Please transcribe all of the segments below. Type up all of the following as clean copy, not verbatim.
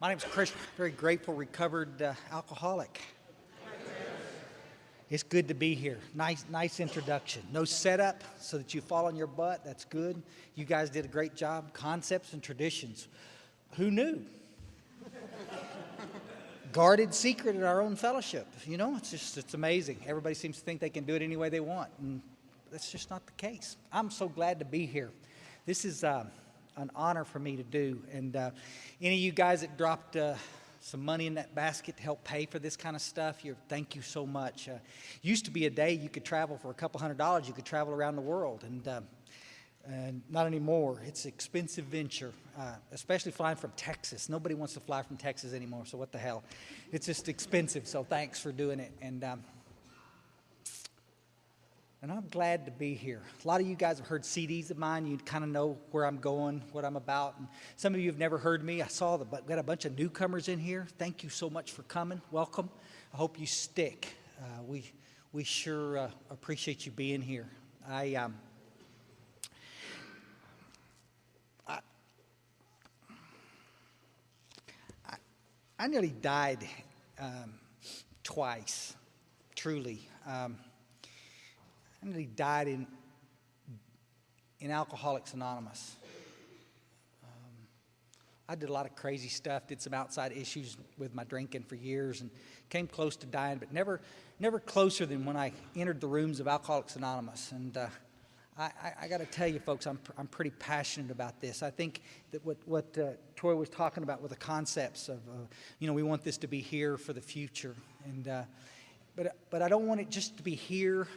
My name's Chris, very grateful, recovered alcoholic. It's good to be here. Nice introduction. No setup so that you fall on your butt. That's good. You guys did a great job. Concepts and traditions. Who knew? Guarded secret in our own fellowship. You know, it's amazing. Everybody seems to think they can do it any way they want, and that's just not the case. I'm so glad to be here. This is an honor for me to do. And any of you guys that dropped some money in that basket to help pay for this kind of stuff, thank you so much. Used to be a day you could travel for a couple $100s. You could travel around the world, and not anymore. It's an expensive venture, especially flying from Texas. Nobody wants to fly from Texas anymore, so what the hell. It's just expensive, so thanks for doing it. And I'm glad to be here. A lot of you guys have heard CDs of mine. You kind of know where I'm going, what I'm about. And some of you have never heard me. I saw we got a bunch of newcomers in here. Thank you so much for coming. Welcome. I hope you stick. We sure appreciate you being here. I nearly died twice, truly. I nearly died in Alcoholics Anonymous. I did a lot of crazy stuff, did some outside issues with my drinking for years, and came close to dying, but never closer than when I entered the rooms of Alcoholics Anonymous. And I got to tell you, folks, I'm pretty passionate about this. I think that what Troy was talking about with the concepts of, we want this to be here for the future, and but I don't want it just to be here.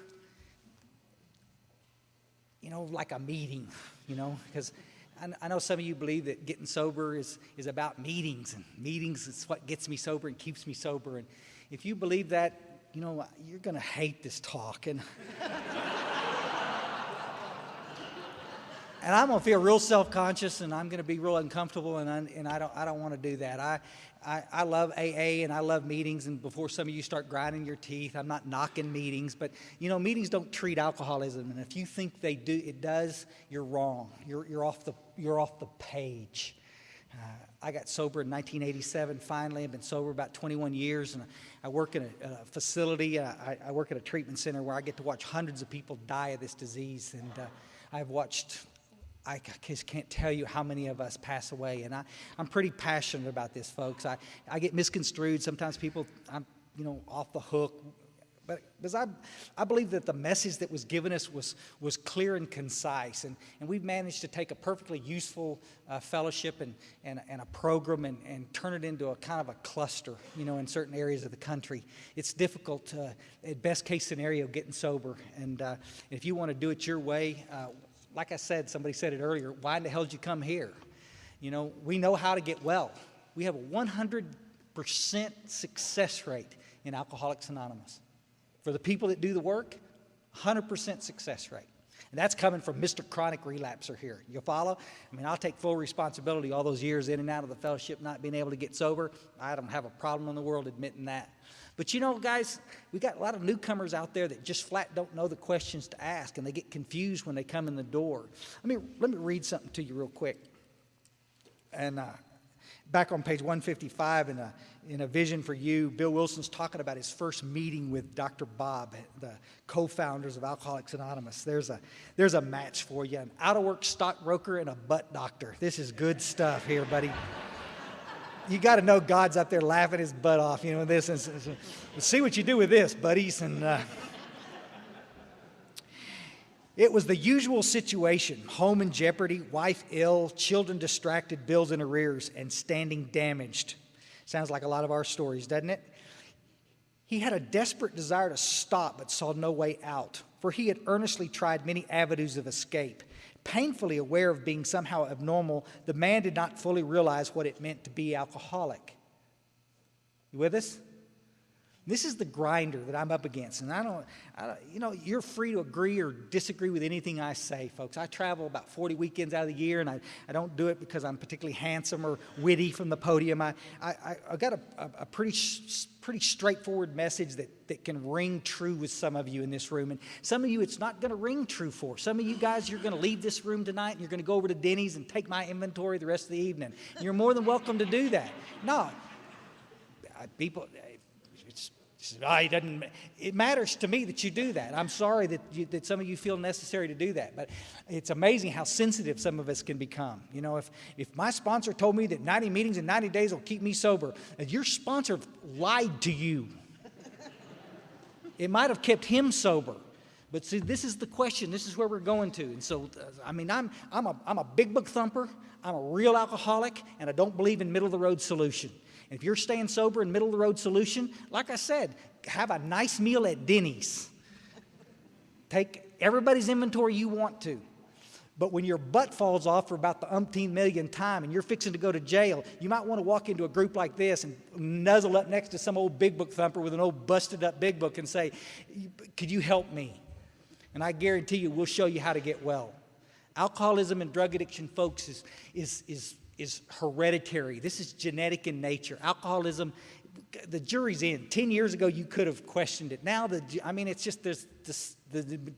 Like a meeting, because I know some of you believe that getting sober is about meetings, and meetings is what gets me sober and keeps me sober. And if you believe that, you're going to hate this talk. And I'm going to feel real self-conscious, and I'm going to be real uncomfortable, and I don't want to do that. I love AA, and I love meetings, and before some of you start grinding your teeth, I'm not knocking meetings, but, meetings don't treat alcoholism, and if you think they do, it does, you're wrong. You're off the page. I got sober in 1987, finally. I've been sober about 21 years, and I work in a facility. I work at a treatment center where I get to watch hundreds of people die of this disease, and I've watched... I just can't tell you how many of us pass away, and I'm pretty passionate about this, folks. I get misconstrued. Sometimes people, I'm off the hook, but because I believe that the message that was given us was clear and concise, and we've managed to take a perfectly useful fellowship and a program and turn it into a kind of a cluster, in certain areas of the country. It's difficult, at best case scenario, getting sober, and if you want to do it your way. Like I said, somebody said it earlier, why in the hell did you come here? We know how to get well. We have a 100% success rate in Alcoholics Anonymous. For the people that do the work, 100% success rate. And that's coming from Mr. Chronic Relapser here. You follow? I'll take full responsibility all those years in and out of the fellowship, not being able to get sober. I don't have a problem in the world admitting that. But guys, we got a lot of newcomers out there that just flat don't know the questions to ask, and they get confused when they come in the door. Let me read something to you real quick. And back on page 155 in a Vision for You, Bill Wilson's talking about his first meeting with Dr. Bob, the co-founders of Alcoholics Anonymous. There's a match for you, an out-of-work stockbroker and a butt doctor. This is good stuff here, buddy. You got to know God's up there laughing his butt off, this. And see what you do with this, buddies. And it was the usual situation: home in jeopardy, wife ill, children distracted, bills in arrears, and standing damaged. Sounds like a lot of our stories, doesn't it? He had a desperate desire to stop, but saw no way out, for he had earnestly tried many avenues of escape. Painfully aware of being somehow abnormal, the man did not fully realize what it meant to be alcoholic. You with us? This is the grinder that I'm up against, and I don't, you're free to agree or disagree with anything I say, folks. I travel about 40 weekends out of the year, and I don't do it because I'm particularly handsome or witty from the podium. I got a pretty straightforward message that can ring true with some of you in this room, and some of you it's not going to ring true for. Some of you guys, you're going to leave this room tonight, and you're going to go over to Denny's and take my inventory the rest of the evening. You're more than welcome to do that. No. People, it matters to me that you do that. I'm sorry that some of you feel necessary to do that, but it's amazing how sensitive some of us can become. You know, if my sponsor told me that 90 meetings in 90 days will keep me sober, your sponsor lied to you. It might have kept him sober. But see, this is the question. This is where we're going to. And so, I mean, I'm a big book thumper. I'm a real alcoholic, and I don't believe in middle-of-the-road solution. And if you're staying sober in middle-of-the-road solution, like I said, have a nice meal at Denny's. Take everybody's inventory you want to. But when your butt falls off for about the umpteen millionth time and you're fixing to go to jail, you might want to walk into a group like this and nuzzle up next to some old big book thumper with an old busted-up big book and say, could you help me? And I guarantee you, we'll show you how to get well. Alcoholism and drug addiction, folks, is hereditary. This is genetic in nature. Alcoholism, the jury's in. 10 years ago, you could have questioned it. Now, it's just there's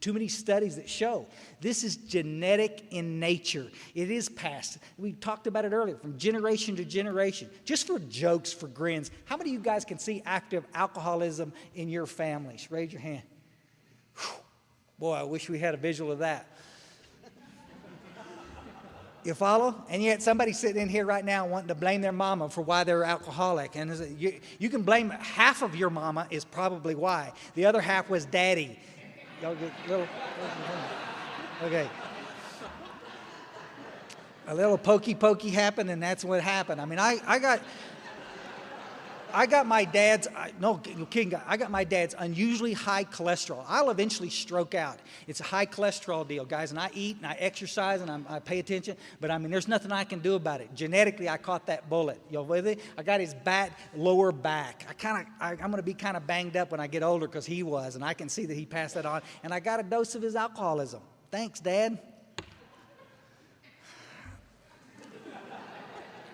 too many studies that show this is genetic in nature. It is passed. We talked about it earlier, from generation to generation. Just for jokes, for grins, how many of you guys can see active alcoholism in your families? Raise your hand. Whew. Boy, I wish we had a visual of that. You follow? And yet somebody's sitting in here right now wanting to blame their mama for why they're alcoholic. And you can blame half of your mama is probably why. The other half was daddy. Y'all get okay. A little pokey happened, and that's what happened. I mean, I got my dad's, I got my dad's unusually high cholesterol. I'll eventually stroke out. It's a high cholesterol deal, guys, and I eat and I exercise and I pay attention, but I mean, there's nothing I can do about it. Genetically, I caught that bullet. You with it? I got his lower back. I'm going to be kind of banged up when I get older because he was, and I can see that he passed that on, and I got a dose of his alcoholism. Thanks, Dad.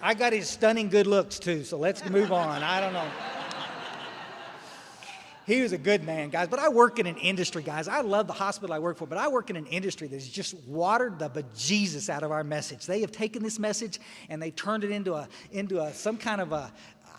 I got his stunning good looks, too, so let's move on. I don't know. He was a good man, guys. But I work in an industry, guys. I love the hospital I work for, but I work in an industry that's just watered the bejesus out of our message. They have taken this message and they turned it into some kind of a,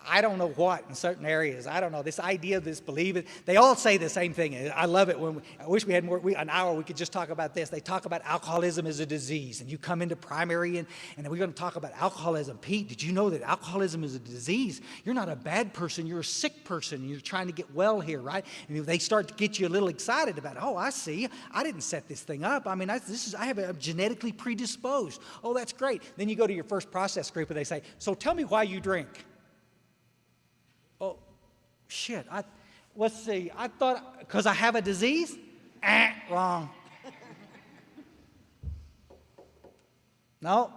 I don't know what in certain areas. I don't know. This idea of this believing. They all say the same thing. I love it. I wish we had an hour we could just talk about this. They talk about alcoholism as a disease. And you come into primary and we're going to talk about alcoholism. Pete, did you know that alcoholism is a disease? You're not a bad person. You're a sick person. And you're trying to get well here, right? And they start to get you a little excited about it. Oh, I see. I didn't set this thing up. I mean, I'm genetically predisposed. Oh, that's great. Then you go to your first process group and they say, so tell me why you drink. Oh, shit. Let's see. I thought, because I have a disease? Wrong. No.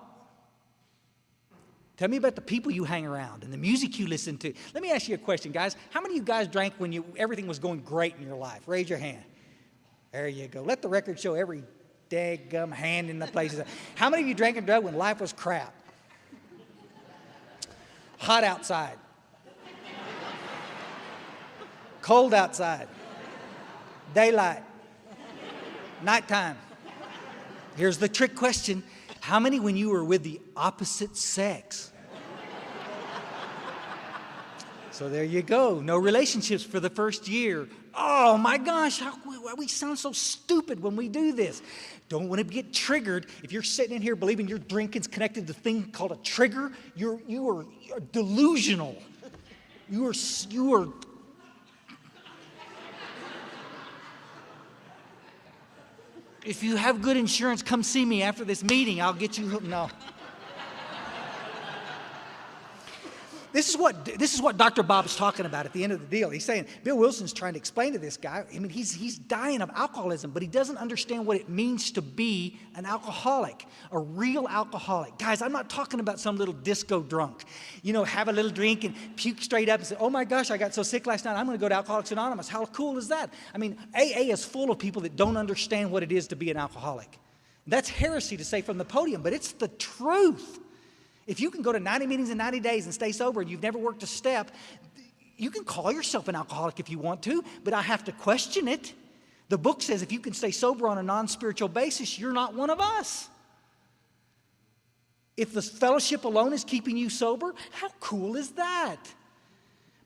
Tell me about the people you hang around and the music you listen to. Let me ask you a question, guys. How many of you guys drank when everything was going great in your life? Raise your hand. There you go. Let the record show every daggum hand in the places. How many of you drank and drunk when life was crap? Hot outside. Cold outside, daylight, nighttime. Here's the trick question. How many when you were with the opposite sex? So there you go. No relationships for the first year. Oh my gosh, we sound so stupid when we do this. Don't want to get triggered. If you're sitting in here believing your drinking's connected to a thing called a trigger, you are delusional. You are if you have good insurance, come see me after this meeting. I'll get you. No. This is what Dr. Bob's talking about at the end of the deal. He's saying, Bill Wilson's trying to explain to this guy, I mean, he's dying of alcoholism, but he doesn't understand what it means to be an alcoholic, a real alcoholic. Guys, I'm not talking about some little disco drunk. You know, have a little drink and puke straight up and say, oh my gosh, I got so sick last night, I'm going to go to Alcoholics Anonymous. How cool is that? I mean, AA is full of people that don't understand what it is to be an alcoholic. That's heresy to say from the podium, but it's the truth. If you can go to 90 meetings in 90 days and stay sober and you've never worked a step, you can call yourself an alcoholic if you want to, but I have to question it. The book says if you can stay sober on a non-spiritual basis, you're not one of us. If the fellowship alone is keeping you sober, how cool is that?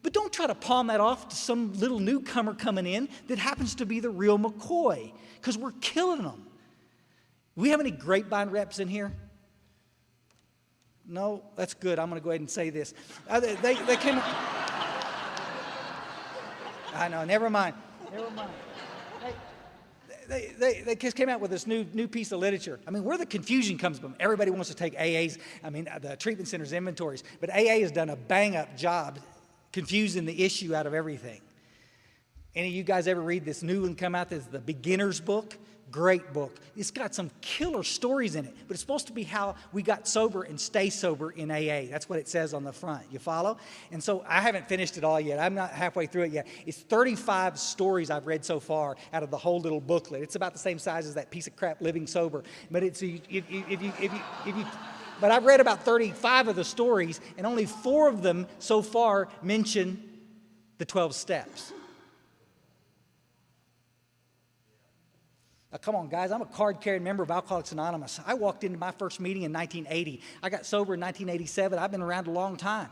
But don't try to palm that off to some little newcomer coming in that happens to be the real McCoy, because we're killing them. We have any grapevine reps in here? No? That's good. I'm going to go ahead and say this. They came... I know, never mind. Never mind. They just came out with this new piece of literature. I mean, where the confusion comes from, everybody wants to take AA's, the treatment center's inventories, but AA has done a bang-up job confusing the issue out of everything. Any of you guys ever read this new one come out? This is the Beginner's Book. Great book. It's got some killer stories in it, but it's supposed to be how we got sober and stay sober in AA. That's what it says on the front. You follow? And so I haven't finished it all yet. I'm not halfway through it yet. It's 35 stories I've read so far out of the whole little booklet. It's about the same size as that piece of crap, Living Sober. But but I've read about 35 of the stories, and only 4 of them so far mention the 12 steps. Now, come on, guys. I'm a card-carrying member of Alcoholics Anonymous. I walked into my first meeting in 1980. I got sober in 1987. I've been around a long time.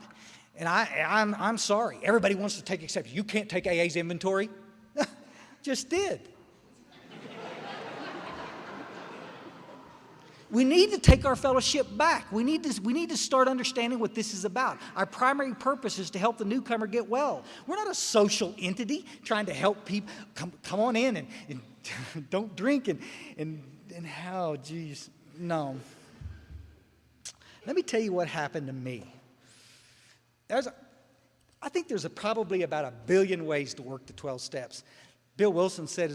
And I'm sorry. Everybody wants to take exception. You can't take AA's inventory. Just did. We need to take our fellowship back. We need to start understanding what this is about. Our primary purpose is to help the newcomer get well. We're not a social entity trying to help people come on in and don't drink and how, geez, no. Let me tell you what happened to me. I think there's probably about 1 billion ways to work the 12 steps. Bill Wilson said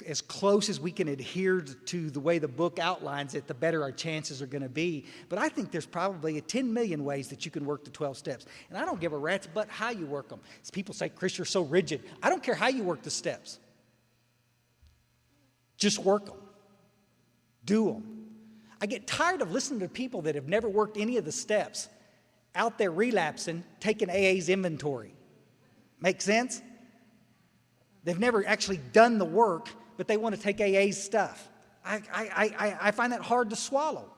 as close as we can adhere to the way the book outlines it, the better our chances are going to be. But I think there's probably 10 million ways that you can work the 12 steps. And I don't give a rat's butt how you work them. People say, Chris, you're so rigid. I don't care how you work the steps. Just work them. Do them. I get tired of listening to people that have never worked any of the steps out there relapsing, taking AA's inventory. Make sense? They've never actually done the work, but they want to take AA's stuff. I find that hard to swallow.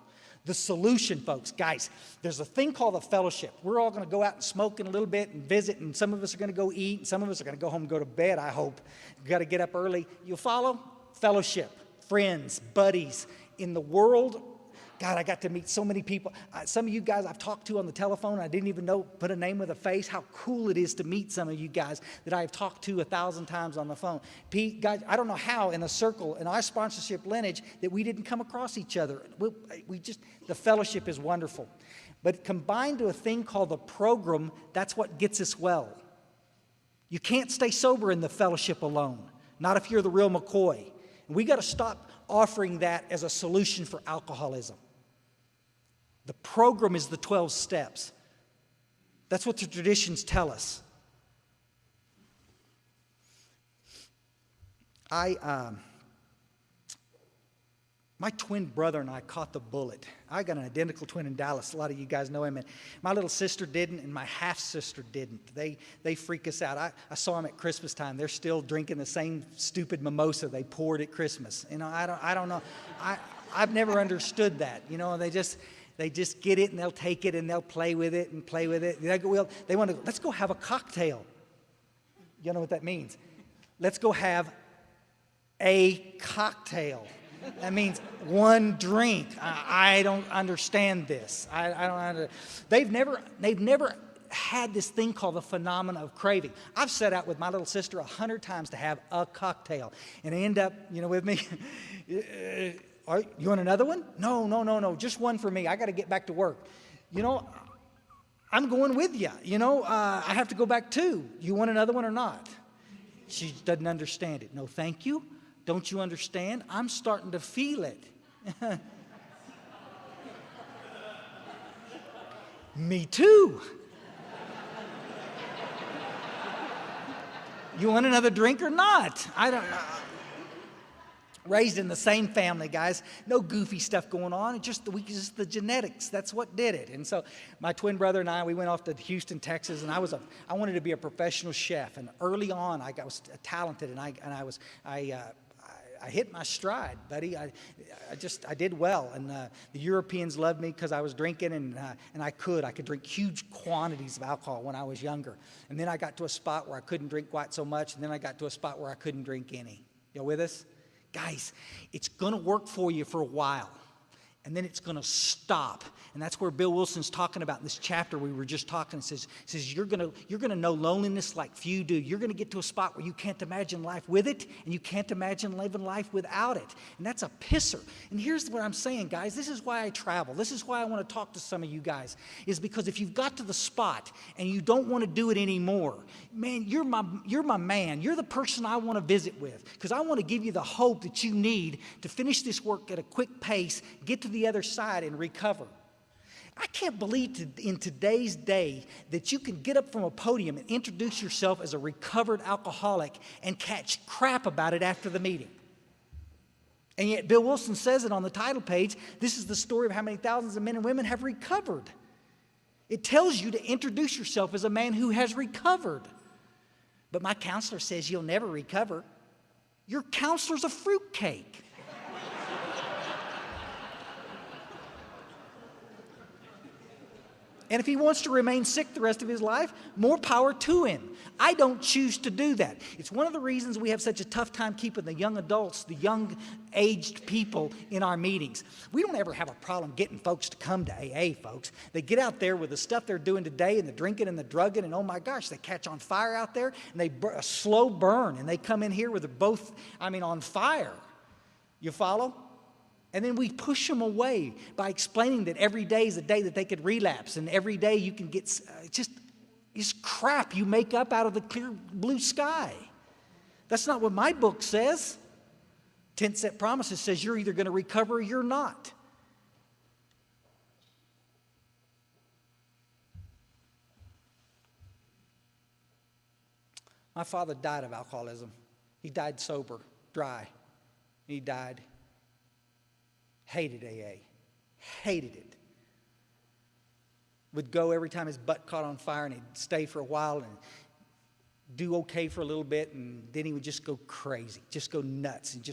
The solution, folks, guys, there's a thing called a fellowship. We're all going to go out and smoke in a little bit and visit, and some of us are going to go eat, and some of us are going to go home and go to bed, I hope. We've got to get up early. You follow? Fellowship, friends, buddies. In the world, God, I got to meet so many people. Some of you guys I've talked to on the telephone, I didn't even know, put a name with a face. How cool it is to meet some of you guys that I've talked to 1,000 times on the phone. Pete, guys, I don't know how in a circle, in our sponsorship lineage, that we didn't come across each other. The fellowship is wonderful. But combined to a thing called the program, that's what gets us well. You can't stay sober in the fellowship alone, not if you're the real McCoy. We got to stop offering that as a solution for alcoholism. The program is the 12 steps. That's what the traditions tell us. My twin brother and I caught the bullet. I got an identical twin in Dallas. A lot of you guys know him. And my little sister didn't, and my half-sister didn't. They freak us out. I saw them at Christmas time. They're still drinking the same stupid mimosa they poured at Christmas. You know, I don't know. I've never understood that. You know, they just get it and they'll take it and they'll play with it and play with it. They want to, let's go have a cocktail. You know what that means? Let's go have a cocktail. That means one drink. I don't understand this. They've never had this thing called the phenomenon of craving. I've set out with my little sister 100 times to have a cocktail, and I end up, with me. You want another one? No. Just one for me. I got to get back to work. I'm going with you. I have to go back too. You want another one or not? She doesn't understand it. No, thank you. Don't you understand? I'm starting to feel it. Me too. You want another drink or not? I don't know. Raised in the same family, guys. No goofy stuff going on. It's just the genetics. That's what did it. And so my twin brother and I, we went off to Houston, Texas, and I wanted to be a professional chef. And early on, I was talented, and I hit my stride, buddy. I did well, and the Europeans loved me because I was drinking, and I could drink huge quantities of alcohol when I was younger. And then I got to a spot where I couldn't drink quite so much, and then I got to a spot where I couldn't drink any. You with us? Guys, it's going to work for you for a while, and then it's going to stop. And that's where Bill Wilson's talking about in this chapter we were just talking. It says you're going to know loneliness like few do. You're going to get to a spot where you can't imagine life with it, and you can't imagine living life without it. And that's a pisser. And here's what I'm saying, guys. This is why I travel. This is why I want to talk to some of you guys, is because if you've got to the spot and you don't want to do it anymore, man, you're my man. You're the person I want to visit with, because I want to give you the hope that you need to finish this work at a quick pace, get to the other side, and recover. I can't believe in today's day that you can get up from a podium and introduce yourself as a recovered alcoholic and catch crap about it after the meeting. And yet Bill Wilson says it on the title page. This is the story of how many thousands of men and women have recovered. It tells you to introduce yourself as a man who has recovered. But my counselor says you'll never recover. Your counselor's a fruitcake. And if he wants to remain sick the rest of his life, more power to him. I don't choose to do that. It's one of the reasons we have such a tough time keeping the young adults, the young aged people in our meetings. We don't ever have a problem getting folks to come to AA, folks. They get out there with the stuff they're doing today and the drinking and the drugging, and oh my gosh, they catch on fire out there, and they a slow burn, and they come in here with both, on fire. You follow? And then we push them away by explaining that every day is a day that they could relapse, and every day you can get just crap you make up out of the clear blue sky. That's not what my book says. 10 Set Promises says you're either going to recover or you're not. My father died of alcoholism. He died sober, dry. He died. Hated AA. Hated it. Would go every time his butt caught on fire, and he'd stay for a while and do okay for a little bit, and then he would just go crazy, just go nuts, and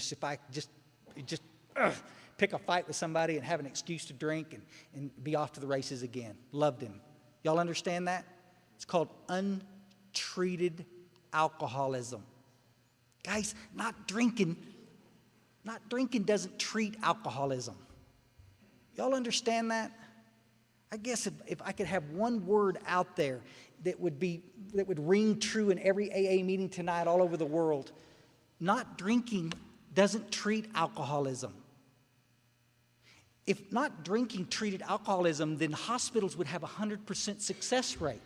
pick a fight with somebody and have an excuse to drink and be off to the races again. Loved him. Y'all understand that? It's called untreated alcoholism. Guys, not drinking doesn't treat alcoholism. Y'all understand that? I guess if I could have one word out there that would ring true in every AA meeting tonight all over the world, not drinking doesn't treat alcoholism. If not drinking treated alcoholism, then hospitals would have a 100% success rate.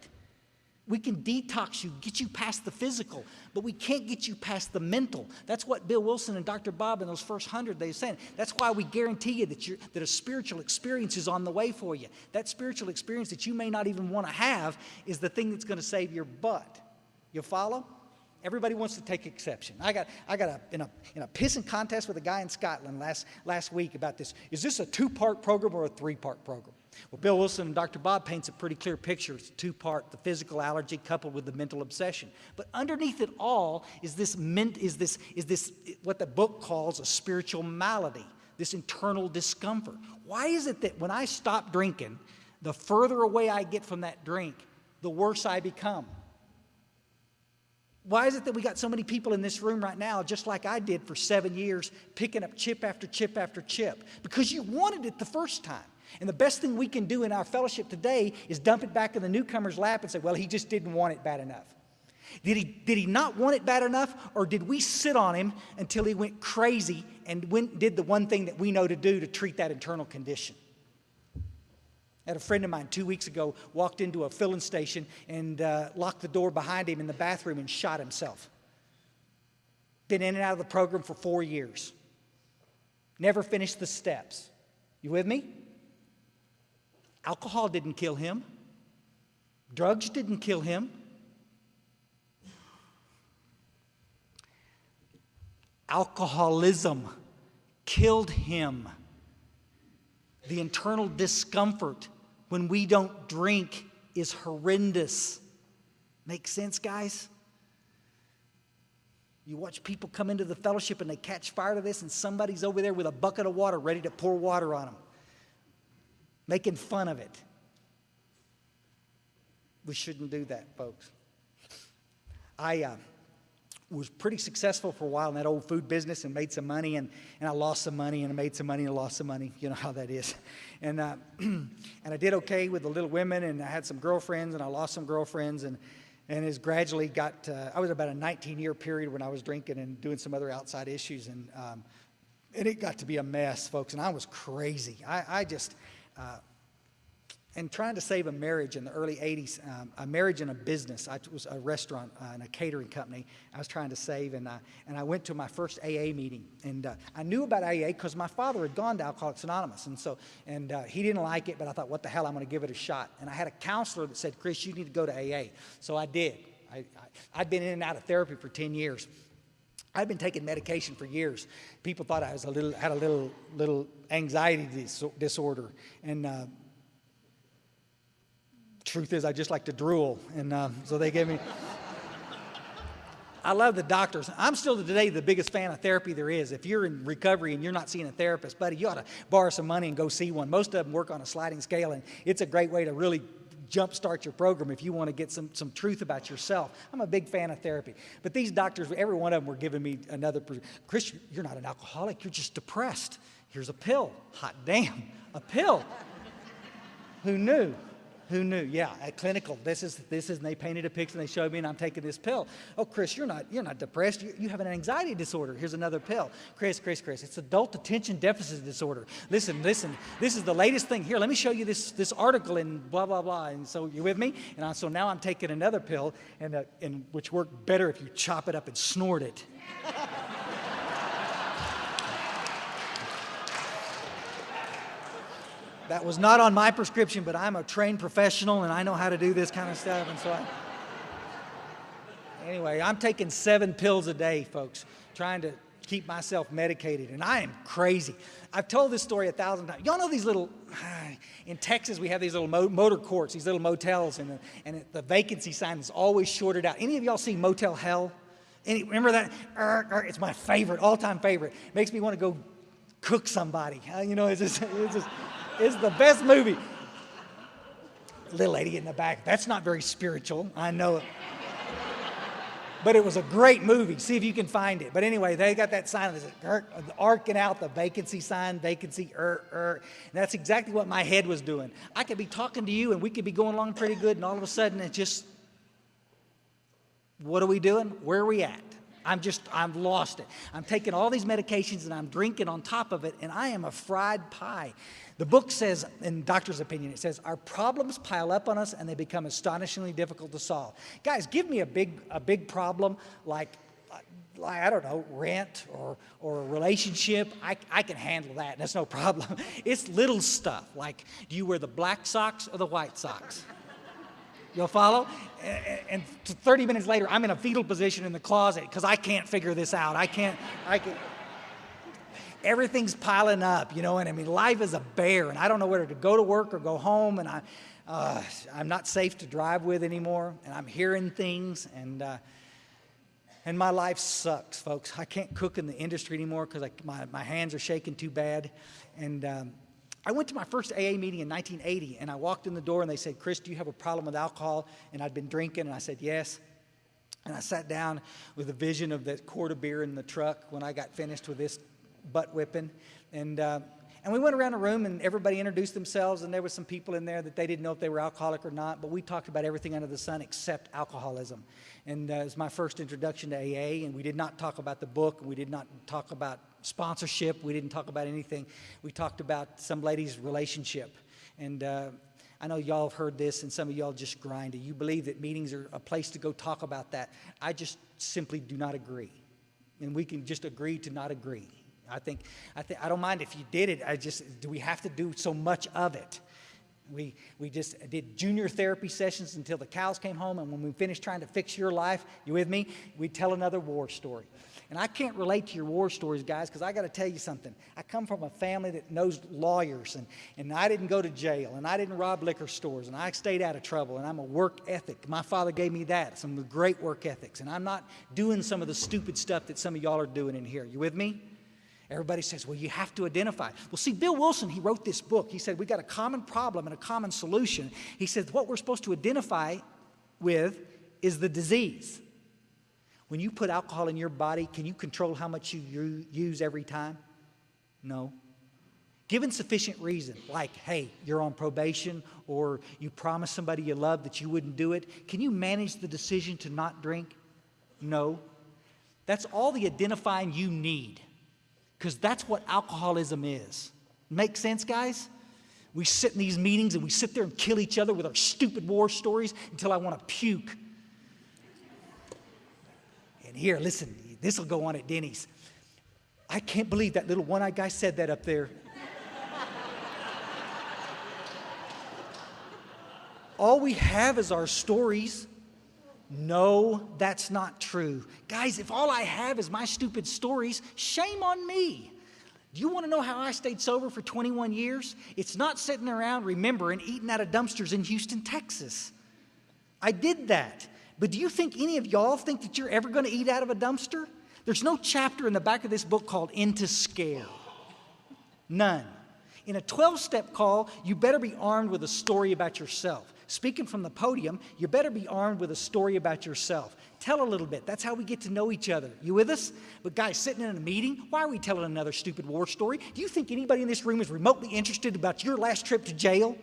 We can detox you, get you past the physical, but we can't get you past the mental. That's what Bill Wilson and Dr. Bob in those first 100 they were saying. That's why we guarantee you that a spiritual experience is on the way for you. That spiritual experience that you may not even want to have is the thing that's going to save your butt. You follow? Everybody wants to take exception. I got in a pissing contest with a guy in Scotland last week about this. Is this a 2-part program or a 3-part program? Well, Bill Wilson and Dr. Bob paints a pretty clear picture. It's a 2-part, the physical allergy coupled with the mental obsession. But underneath it all is this what the book calls a spiritual malady, this internal discomfort. Why is it that when I stop drinking, the further away I get from that drink, the worse I become? Why is it that we got so many people in this room right now, just like I did for 7 years, picking up chip after chip after chip? Because you wanted it the first time. And the best thing we can do in our fellowship today is dump it back in the newcomer's lap and say, well, he just didn't want it bad enough. Did he not want it bad enough, or did we sit on him until he went crazy and did the one thing that we know to do to treat that internal condition? I had a friend of mine 2 weeks ago walked into a filling station and locked the door behind him in the bathroom and shot himself. Been in and out of the program for 4 years. Never finished the steps. You with me? Alcohol didn't kill him. Drugs didn't kill him. Alcoholism killed him. The internal discomfort when we don't drink is horrendous. Make sense, guys? You watch people come into the fellowship and they catch fire to this, and somebody's over there with a bucket of water ready to pour water on them, making fun of it. We shouldn't do that, folks. I was pretty successful for a while in that old food business and made some money, and I lost some money, and I made some money and lost some money. You know how that is. And and I did okay with the little women, and I had some girlfriends, and I lost some girlfriends, and it's gradually got, I was about a 19-year period when I was drinking and doing some other outside issues, and it got to be a mess, folks, and I was crazy. I just, and trying to save a marriage in the early 80s, a marriage and a business. I was a restaurant and a catering company I was trying to save, and I went to my first AA meeting, and I knew about AA because my father had gone to Alcoholics Anonymous, and he didn't like it, but I thought, what the hell, I'm going to give it a shot. And I had a counselor that said, Chris, you need to go to AA. So I did. I'd been in and out of therapy for 10 years. I'd been taking medication for years. People thought I had a little anxiety disorder, and truth is, I just like to drool, and so they gave me. I love the doctors. I'm still today the biggest fan of therapy there is. If you're in recovery and you're not seeing a therapist, buddy, you ought to borrow some money and go see one. Most of them work on a sliding scale, and it's a great way to really jumpstart your program if you want to get some truth about yourself. I'm a big fan of therapy. But these doctors, every one of them were giving me another, Chris, you're not an alcoholic, you're just depressed. Here's a pill. Hot damn, a pill. Who knew? Who knew? Yeah, at clinical, this is, and they painted a picture and they showed me, and I'm taking this pill. Oh, Chris, you're not depressed. You have an anxiety disorder. Here's another pill. Chris, it's adult attention deficit disorder. Listen, this is the latest thing. Here, let me show you this article in blah, blah, blah. And so you with me? And so now I'm taking another pill, and which worked better if you chop it up and snort it. That was not on my prescription, but I'm a trained professional, and I know how to do this kind of stuff. And so anyway, I'm taking 7 pills a day, folks, trying to keep myself medicated, and I am crazy. I've told this story 1,000 times. Y'all know these little, in Texas, we have these little motor courts, these little motels, and the vacancy sign is always shorted out. Any of y'all see Motel Hell? Remember that? It's my favorite, all-time favorite. Makes me want to go cook somebody. It's the best movie. Little lady in the back. That's not very spiritual. I know it. But it was a great movie. See if you can find it. But anyway, they got that sign that says, arcing out the vacancy sign, vacancy, And that's exactly what my head was doing. I could be talking to you, and we could be going along pretty good, and all of a sudden it just, what are we doing? Where are we at? I've lost it. I'm taking all these medications, and I'm drinking on top of it, and I am a fried pie. The book says, in doctor's opinion, it says, our problems pile up on us, and they become astonishingly difficult to solve. Guys, give me a big problem like I don't know, rent or a relationship. I can handle that. That's no problem. It's little stuff, like, do you wear the black socks or the white socks? You'll follow? And 30 minutes later, I'm in a fetal position in the closet because I can't figure this out. I can't. Everything's piling up, you know, and I mean, life is a bear, and I don't know whether to go to work or go home, and I'm not safe to drive with anymore, and I'm hearing things, and my life sucks, folks. I can't cook in the industry anymore because my hands are shaking too bad, and I went to my first AA meeting in 1980, and I walked in the door, and they said, Chris, do you have a problem with alcohol? And I'd been drinking, and I said, yes. And I sat down with a vision of that quart of beer in the truck when I got finished with this butt whipping. And we went around the room, and everybody introduced themselves, and there were some people in there that they didn't know if they were alcoholic or not, but we talked about everything under the sun except alcoholism. And it was my first introduction to AA, and we did not talk about the book, and we did not talk about sponsorship, we didn't talk about anything. We talked about some lady's relationship. And I know y'all have heard this, and some of y'all just grind. You believe that meetings are a place to go talk about that. I just simply do not agree. And we can just agree to not agree. I don't mind if you did it. Do we have to do so much of it? We just did junior therapy sessions until the cows came home, and when we finished trying to fix your life, you with me, we'd tell another war story. And I can't relate to your war stories, guys, because I got to tell you something. I come from a family that knows lawyers, and I didn't go to jail, and I didn't rob liquor stores, and I stayed out of trouble, and I'm a work ethic. My father gave me that, some great work ethics, and I'm not doing some of the stupid stuff that some of y'all are doing in here. You with me? Everybody says, well, you have to identify. Well, see, Bill Wilson, he wrote this book. He said, we got a common problem and a common solution. He said, what we're supposed to identify with is the disease. When you put alcohol in your body, can you control how much you use every time? No. Given sufficient reason, like, hey, you're on probation, or you promised somebody you love that you wouldn't do it, can you manage the decision to not drink? No. That's all the identifying you need, because that's what alcoholism is. Make sense, guys? We sit in these meetings and we sit there and kill each other with our stupid war stories until I want to puke. And here, listen, this will go on at Denny's. I can't believe that little one-eyed guy said that up there. All we have is our stories. No, that's not true. Guys, if all I have is my stupid stories, shame on me. Do you want to know how I stayed sober for 21 years? It's not sitting around remembering eating out of dumpsters in Houston, Texas. I did that. But do you think any of y'all think that you're ever going to eat out of a dumpster? There's no chapter in the back of this book called Into Scare. None. In a 12-step call, you better be armed with a story about yourself. Speaking from the podium, you better be armed with a story about yourself. Tell a little bit. That's how we get to know each other. You with us? But guys, sitting in a meeting, why are we telling another stupid war story? Do you think anybody in this room is remotely interested about your last trip to jail?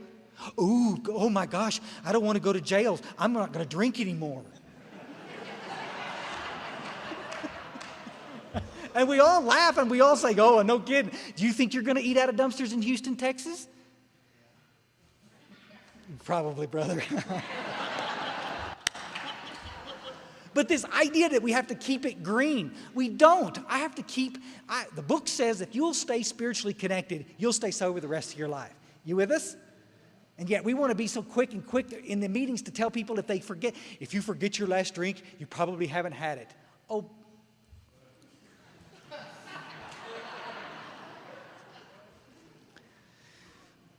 Ooh, oh my gosh, I don't want to go to jail. I'm not going to drink anymore. And we all laugh and we all say, oh, no kidding. Do you think you're going to eat out of dumpsters in Houston, Texas? Probably, brother. But this idea that we have to keep it green, we don't. The book says if you'll stay spiritually connected, you'll stay sober the rest of your life. You with us? And yet we want to be so quick in the meetings to tell people if you forget your last drink, you probably haven't had it. Oh.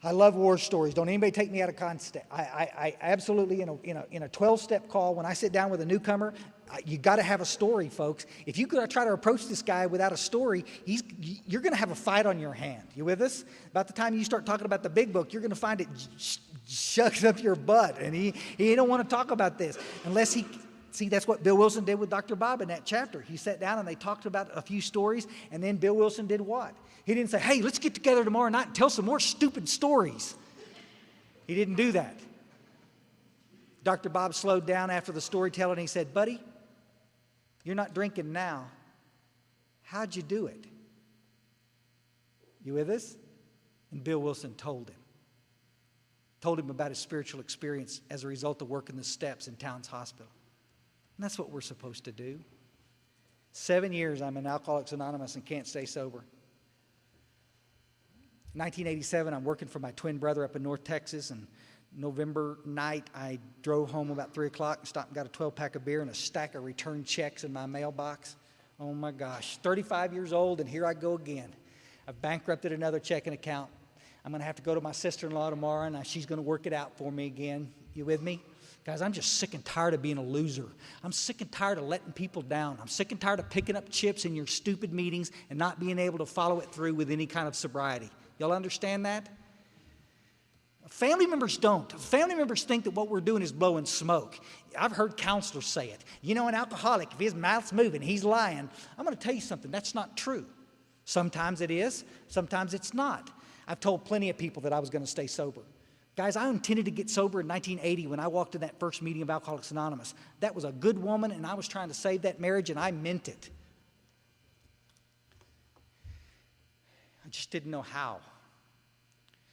I love war stories. Don't anybody take me out of context. I absolutely, in a 12-step call, when I sit down with a newcomer, you got to have a story, folks. If you try to approach this guy without a story, you're going to have a fight on your hand. You with us? About the time you start talking about the big book, you're going to find it shucks up your butt, and he don't want to talk about this unless he. See, that's what Bill Wilson did with Dr. Bob in that chapter. He sat down and they talked about a few stories, and then Bill Wilson did what? He didn't say, hey, let's get together tomorrow night and tell some more stupid stories. He didn't do that. Dr. Bob slowed down after the storytelling and he said, buddy, you're not drinking now. How'd you do it? You with us? And Bill Wilson told him about his spiritual experience as a result of working the steps in Towns Hospital. And that's what we're supposed to do. 7 years I'm in Alcoholics Anonymous and can't stay sober. 1987, I'm working for my twin brother up in North Texas, and November night, I drove home about 3 o'clock and stopped and got a 12-pack of beer and a stack of return checks in my mailbox. Oh my gosh, 35 years old, and here I go again. I've bankrupted another checking account. I'm going to have to go to my sister-in-law tomorrow, and she's going to work it out for me again. You with me? Guys, I'm just sick and tired of being a loser. I'm sick and tired of letting people down. I'm sick and tired of picking up chips in your stupid meetings and not being able to follow it through with any kind of sobriety. Y'all understand that? Family members don't. Family members think that what we're doing is blowing smoke. I've heard counselors say it. You know, an alcoholic, if his mouth's moving, he's lying. I'm going to tell you something. That's not true. Sometimes it is. Sometimes it's not. I've told plenty of people that I was going to stay sober. Guys, I intended to get sober in 1980 when I walked in that first meeting of Alcoholics Anonymous. That was a good woman, and I was trying to save that marriage, and I meant it. I just didn't know how.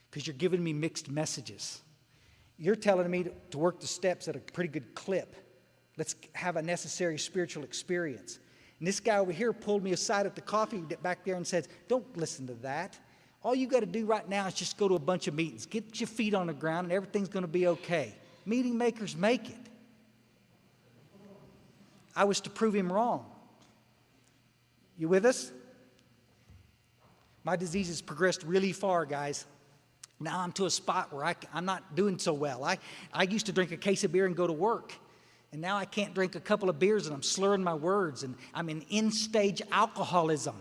Because you're giving me mixed messages. You're telling me to work the steps at a pretty good clip. Let's have a necessary spiritual experience. And this guy over here pulled me aside at the coffee back there and said, don't listen to that. All you got to do right now is just go to a bunch of meetings. Get your feet on the ground and everything's going to be okay. Meeting makers make it. I was to prove him wrong. You with us? My disease has progressed really far, guys. Now I'm to a spot where I'm not doing so well. I used to drink a case of beer and go to work. And now I can't drink a couple of beers and I'm slurring my words. And I'm in end-stage alcoholism.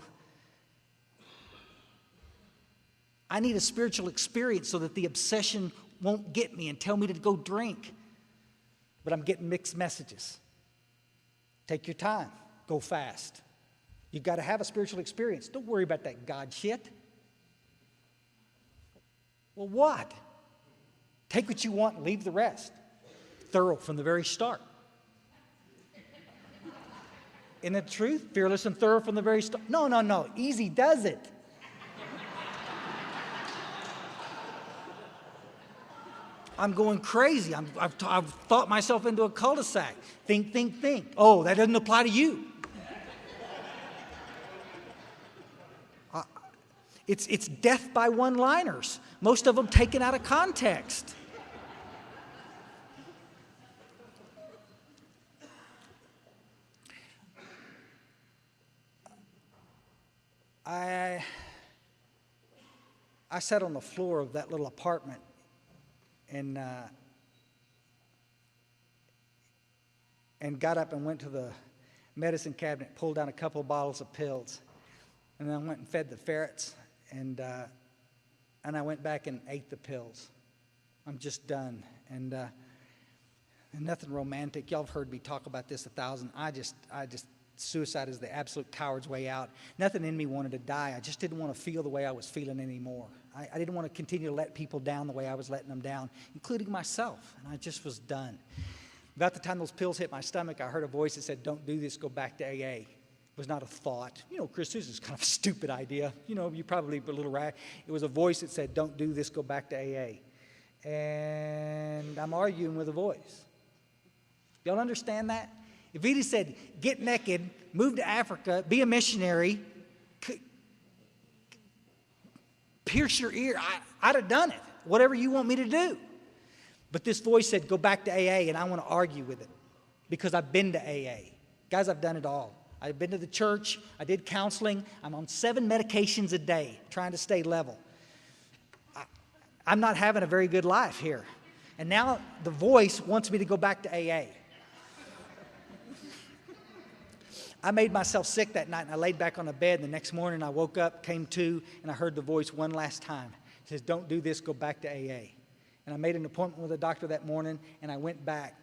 I need a spiritual experience so that the obsession won't get me and tell me to go drink. But I'm getting mixed messages. Take your time. Go fast. You've got to have a spiritual experience. Don't worry about that God shit. Well, what? Take what you want and leave the rest. Thorough from the very start. Isn't it the truth? Fearless and thorough from the very start. No. Easy does it. I'm going crazy. I've thought myself into a cul-de-sac. Think. Oh, that doesn't apply to you. It's death by one-liners. Most of them taken out of context. I sat on the floor of that little apartment and got up and went to the medicine cabinet, pulled down a couple of bottles of pills, and then I went and fed the ferrets, and I went back and ate the pills. I'm just done, and nothing romantic. Y'all have heard me talk about this 1,000. I just suicide is the absolute coward's way out. Nothing in me wanted to die. I just didn't want to feel the way I was feeling anymore. I didn't want to continue to let people down the way I was letting them down, including myself. And I just was done. About the time those pills hit my stomach, I heard a voice that said, "Don't do this, go back to AA." It was not a thought. Chris, this is kind of a stupid idea. You probably a little right. It was a voice that said, "Don't do this, go back to AA." And I'm arguing with a voice. Y'all understand that? If he'd have said, "Get naked, move to Africa, be a missionary, pierce your ear," I'd have done it. Whatever you want me to do. But this voice said, "Go back to AA," and I want to argue with it because I've been to AA. Guys, I've done it all. I've been to the church. I did counseling. I'm on 7 medications a day trying to stay level. I'm not having a very good life here. And now the voice wants me to go back to AA. I made myself sick that night, and I laid back on the bed. And the next morning, I woke up, came to, and I heard the voice one last time. It says, "Don't do this, go back to AA." And I made an appointment with a doctor that morning, and I went back.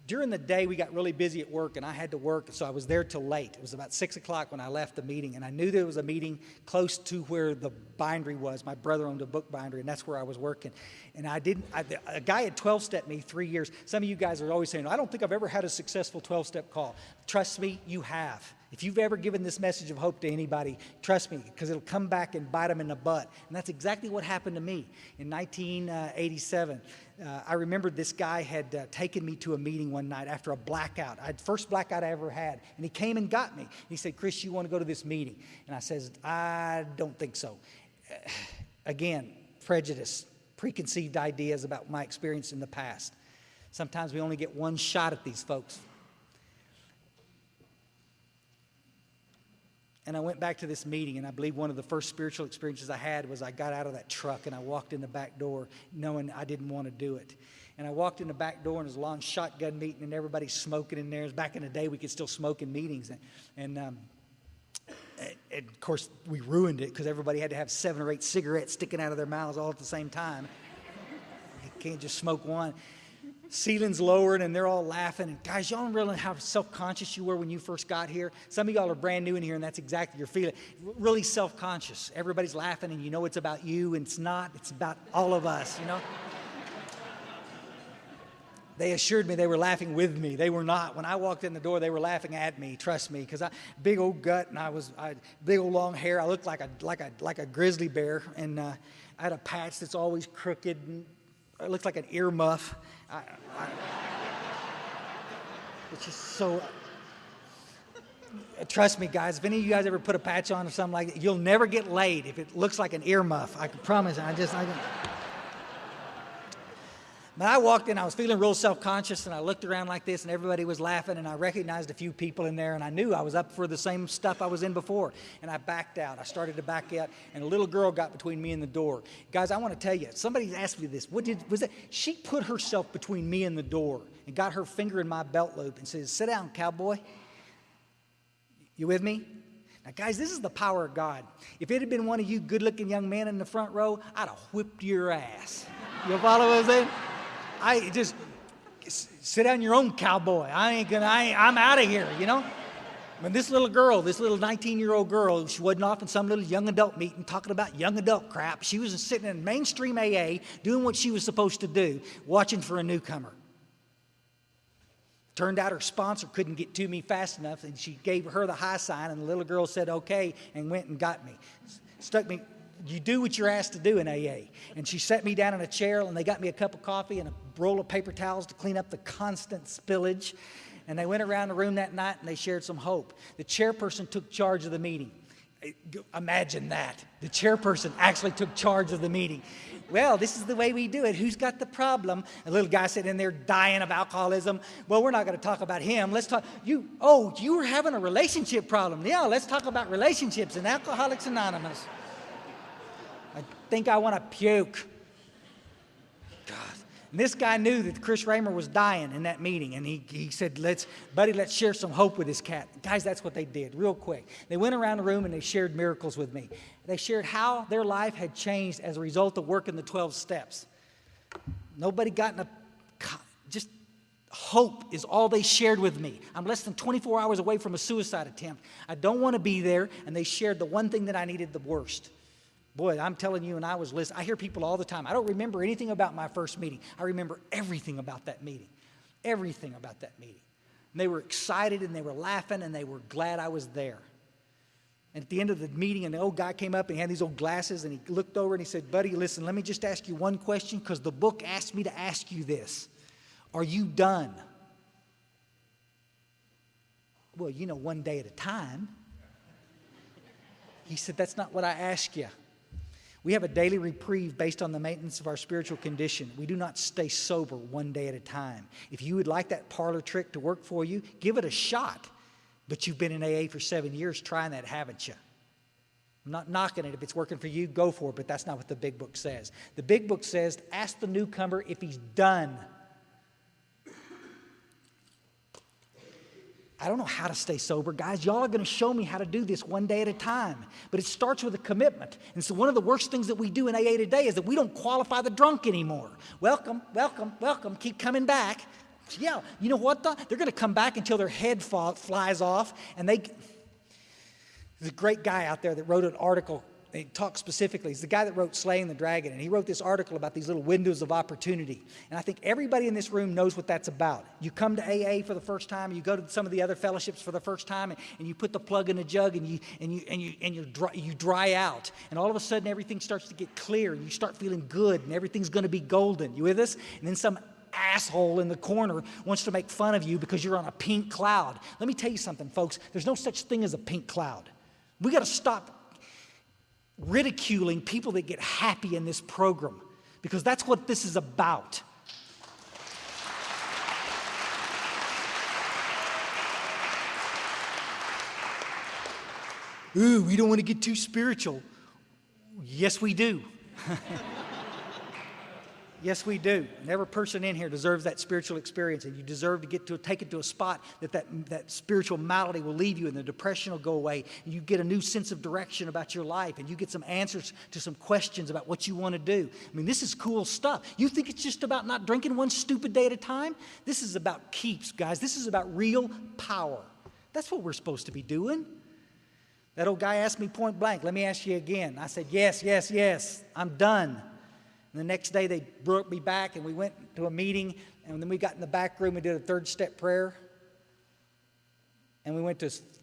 During the day, we got really busy at work, and I had to work, so I was there till late. It was about 6 o'clock when I left the meeting, and I knew there was a meeting close to where the bindery was. My brother owned a book bindery, and that's where I was working. And a guy had 12-stepped me 3 years. Some of you guys are always saying, "I don't think I've ever had a successful 12-step call." Trust me, you have. If you've ever given this message of hope to anybody, trust me, because it'll come back and bite them in the butt. And that's exactly what happened to me in 1987. I remember this guy had taken me to a meeting one night after a blackout. First blackout I ever had. And he came and got me. He said, "Chris, you want to go to this meeting?" And I says, "I don't think so." Again, prejudice, preconceived ideas about my experience in the past. Sometimes we only get one shot at these folks. And I went back to this meeting, and I believe one of the first spiritual experiences I had was I got out of that truck and I walked in the back door knowing I didn't want to do it. And I walked in the back door, and it was a long shotgun meeting, and everybody's smoking in there. Back in the day, we could still smoke in meetings. And of course, we ruined it because everybody had to have 7 or 8 cigarettes sticking out of their mouths all at the same time. You can't just smoke one. Ceiling's lowered, and they're all laughing. And guys, y'all don't realize how self-conscious you were when you first got here. Some of y'all are brand new in here, and that's exactly your feeling. Really self-conscious. Everybody's laughing, and you know it's about you, and it's not. It's about all of us, They assured me they were laughing with me. They were not. When I walked in the door, they were laughing at me. Trust me, because big old gut, and I big old long hair. I looked like a grizzly bear, and I had a patch that's always crooked. And it looks like an earmuff. It's just so. Trust me, guys, if any of you guys ever put a patch on or something like that, you'll never get laid if it looks like an earmuff. I can promise. But I walked in, I was feeling real self-conscious, and I looked around like this, and everybody was laughing, and I recognized a few people in there, and I knew I was up for the same stuff I was in before. And I backed out. I started to back out, and a little girl got between me and the door. Guys, I want to tell you, somebody asked me this. Was that? She put herself between me and the door and got her finger in my belt loop and says, "Sit down, cowboy." You with me? Now, guys, this is the power of God. If it had been one of you good-looking young men in the front row, I'd have whipped your ass. You follow what I'm saying? I just sit down your own cowboy. I'm out of here, you know? When this little girl, this little 19-year-old girl, she wasn't off in some little young adult meeting talking about young adult crap. She was sitting in mainstream AA doing what she was supposed to do, watching for a newcomer. Turned out her sponsor couldn't get to me fast enough, and she gave her the high sign, and the little girl said, "Okay," and went and got me. Stuck me. You do what you're asked to do in AA. And she sat me down in a chair, and they got me a cup of coffee and a roll of paper towels to clean up the constant spillage. And they went around the room that night, and they shared some hope. The chairperson took charge of the meeting. Imagine that. The chairperson actually took charge of the meeting. Well, this is the way we do it. Who's got the problem? A little guy sitting in there dying of alcoholism. Well, we're not going to talk about him. Let's talk. You were having a relationship problem. Yeah, let's talk about relationships in Alcoholics Anonymous. I think I want to puke. God. And this guy knew that Chris Raymer was dying in that meeting, and he said, let's share some hope with this cat. Guys, that's what they did, real quick. They went around the room, and they shared miracles with me. They shared how their life had changed as a result of working the 12 steps. Nobody got in just hope is all they shared with me. I'm less than 24 hours away from a suicide attempt. I don't want to be there, and they shared the one thing that I needed the worst. Boy, I'm telling you, and I was listening. I hear people all the time. I don't remember anything about my first meeting. I remember everything about that meeting. Everything about that meeting. And they were excited, and they were laughing, and they were glad I was there. And at the end of the meeting, and the old guy came up, and he had these old glasses, and he looked over, and he said, "Buddy, listen, let me just ask you one question, because the book asked me to ask you this. Are you done?" Well, one day at a time. He said, "That's not what I asked you. We have a daily reprieve based on the maintenance of our spiritual condition. We do not stay sober one day at a time. If you would like that parlor trick to work for you, give it a shot. But you've been in AA for 7 years trying that, haven't you? I'm not knocking it. If it's working for you, go for it, but that's not what the big book says. The big book says, ask the newcomer if he's done." I don't know how to stay sober, guys. Y'all are going to show me how to do this one day at a time. But it starts with a commitment. And so one of the worst things that we do in AA today is that we don't qualify the drunk anymore. Welcome, welcome, welcome. Keep coming back. Yeah, you know what? They're going to come back until their head flies off. And there's a great guy out there that wrote an article. He talked specifically. He's the guy that wrote Slaying the Dragon. And he wrote this article about these little windows of opportunity. And I think everybody in this room knows what that's about. You come to AA for the first time. You go to some of the other fellowships for the first time. And you put the plug in the jug and you dry out. And all of a sudden everything starts to get clear. And you start feeling good. And everything's going to be golden. You with us? And then some asshole in the corner wants to make fun of you because you're on a pink cloud. Let me tell you something, folks. There's no such thing as a pink cloud. We got to stop ridiculing people that get happy in this program, because that's what this is about. Ooh, we don't want to get too spiritual. Yes, we do. Yes, we do. And every person in here deserves that spiritual experience, and you deserve to take it to a spot that spiritual malady will leave you, and the depression will go away, and you get a new sense of direction about your life, and you get some answers to some questions about what you want to do. I mean, this is cool stuff. You think it's just about not drinking one stupid day at a time? This is about keeps, guys. This is about real power. That's what we're supposed to be doing. That old guy asked me point blank, "Let me ask you again." I said, "Yes, yes, yes, I'm done." And the next day they brought me back, and we went to a meeting, and then we got in the back room and did a 3rd-step prayer. And we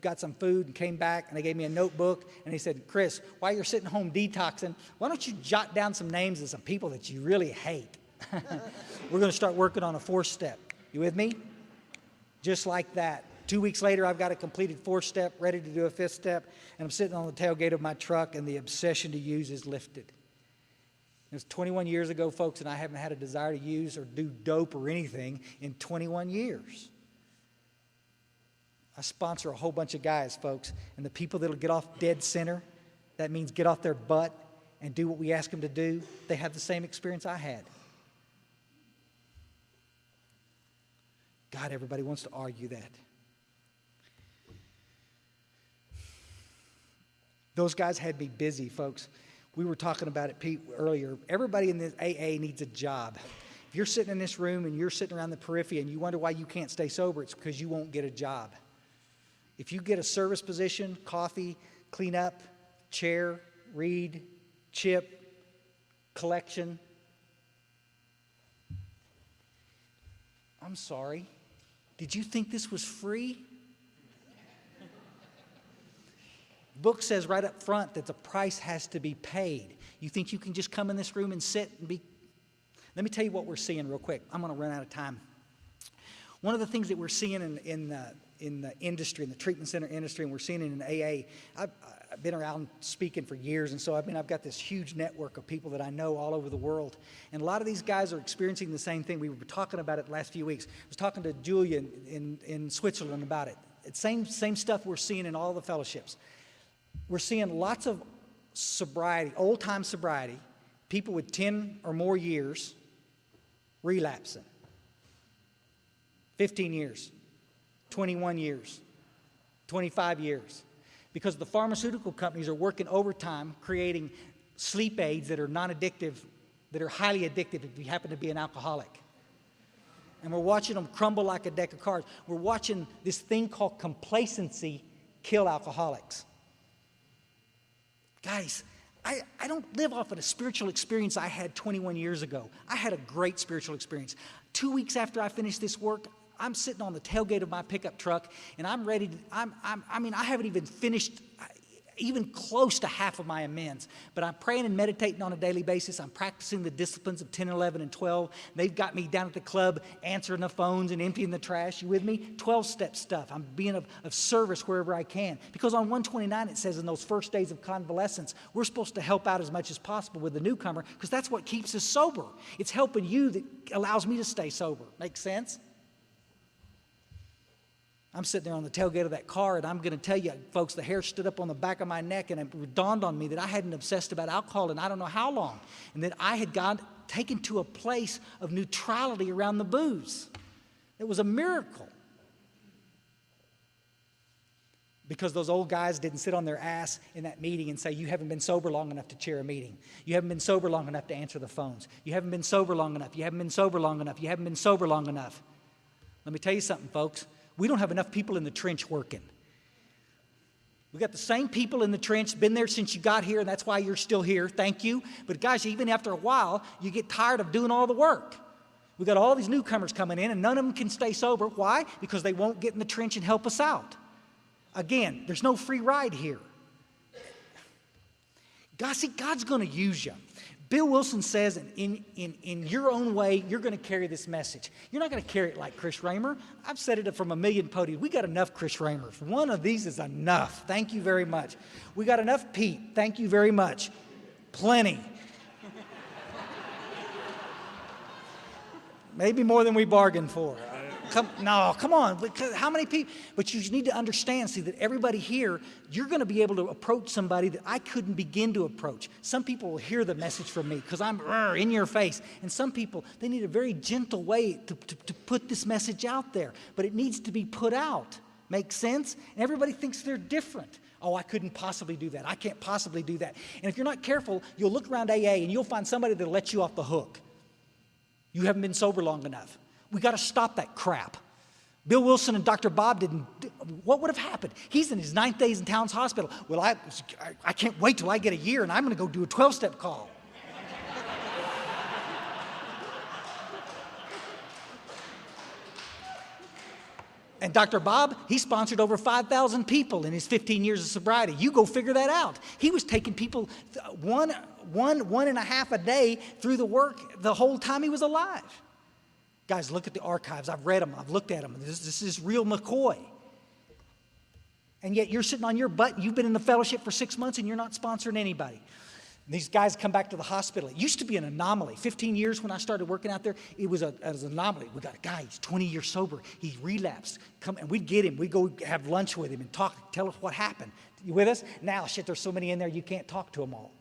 got some food and came back, and they gave me a notebook, and he said, "Chris, while you're sitting home detoxing, why don't you jot down some names of some people that you really hate?" We're going to start working on a 4th step. You with me? Just like that. 2 weeks later, I've got a completed 4-step, ready to do a 5th step, and I'm sitting on the tailgate of my truck, and the obsession to use is lifted. It was 21 years ago, folks, and I haven't had a desire to use or do dope or anything in 21 years. I sponsor a whole bunch of guys, folks, and the people that will get off dead center, that means get off their butt and do what we ask them to do, they have the same experience I had. God, everybody wants to argue that. Those guys had me busy, folks. We were talking about it, Pete, earlier. Everybody in this AA needs a job. If you're sitting in this room and you're sitting around the periphery and you wonder why you can't stay sober, it's because you won't get a job. If you get a service position, coffee, clean up, chair, read, chip, collection, I'm sorry. Did you think this was free? Book says right up front that the price has to be paid. You think you can just come in this room and sit and be... Let me tell you what we're seeing real quick. I'm going to run out of time. One of the things that we're seeing in the industry, in the treatment center industry, and we're seeing it in AA, I've been around speaking for years, and so I've got this huge network of people that I know all over the world. And a lot of these guys are experiencing the same thing. We were talking about it the last few weeks. I was talking to Julia in Switzerland about it. It's same stuff we're seeing in all the fellowships. We're seeing lots of sobriety, old-time sobriety, people with 10 or more years relapsing. 15 years, 21 years, 25 years. Because the pharmaceutical companies are working overtime creating sleep aids that are non-addictive, that are highly addictive if you happen to be an alcoholic. And we're watching them crumble like a deck of cards. We're watching this thing called complacency kill alcoholics. Guys, I don't live off of a spiritual experience I had 21 years ago. I had a great spiritual experience. 2 weeks after I finished this work, I'm sitting on the tailgate of my pickup truck, and I'm ready to, I haven't even finished even close to half of my amends, but I'm praying and meditating on a daily basis. I'm practicing the disciplines of 10, 11, and 12. They've got me down at the club answering the phones and emptying the trash. You with me? 12-step stuff. I'm being of service wherever I can. Because on 129 it says in those first days of convalescence, we're supposed to help out as much as possible with the newcomer because that's what keeps us sober. It's helping you that allows me to stay sober. Make sense? I'm sitting there on the tailgate of that car, and I'm going to tell you, folks, the hair stood up on the back of my neck, and it dawned on me that I hadn't obsessed about alcohol in I don't know how long, and that I had taken to a place of neutrality around the booze. It was a miracle. Because those old guys didn't sit on their ass in that meeting and say, you haven't been sober long enough to chair a meeting. You haven't been sober long enough to answer the phones. You haven't been sober long enough. You haven't been sober long enough. You haven't been sober long enough. Let me tell you something, folks. We don't have enough people in the trench working. We got the same people in the trench, been there since you got here, and that's why you're still here. Thank you. But guys, even after a while, you get tired of doing all the work. We got all these newcomers coming in, and none of them can stay sober. Why? Because they won't get in the trench and help us out. Again, there's no free ride here. God, see, God's going to use you. Bill Wilson says, in your own way, you're going to carry this message. You're not going to carry it like Chris Raymer. I've said it from a million podiums. We got enough Chris Raymers. One of these is enough. Thank you very much. We got enough Pete. Thank you very much. Plenty. Maybe more than we bargained for. Come on. How many people? But you need to understand, see, that everybody here, you're going to be able to approach somebody that I couldn't begin to approach. Some people will hear the message from me because I'm in your face. And some people, they need a very gentle way to put this message out there. But it needs to be put out. Make sense? And everybody thinks they're different. Oh, I couldn't possibly do that. I can't possibly do that. And if you're not careful, you'll look around AA and you'll find somebody that'll let you off the hook. You haven't been sober long enough. We got to stop that crap. Bill Wilson and Dr. Bob what would have happened? He's in his 9th days in Towns Hospital. Well, I can't wait till I get a year and I'm going to go do a 12-step call. And Dr. Bob, he sponsored over 5,000 people in his 15 years of sobriety. You go figure that out. He was taking people one and a half a day through the work the whole time he was alive. Guys, look at the archives. I've read them. I've looked at them. This is real McCoy. And yet you're sitting on your butt. You've been in the fellowship for 6 months and you're not sponsoring anybody. These guys come back to the hospital. It used to be an anomaly. 15 years when I started working out there, it was an anomaly. We got a guy, he's 20 years sober. He relapsed. And we'd get him. We'd go have lunch with him and talk, tell us what happened. You with us? Now, shit, there's so many in there, you can't talk to them all.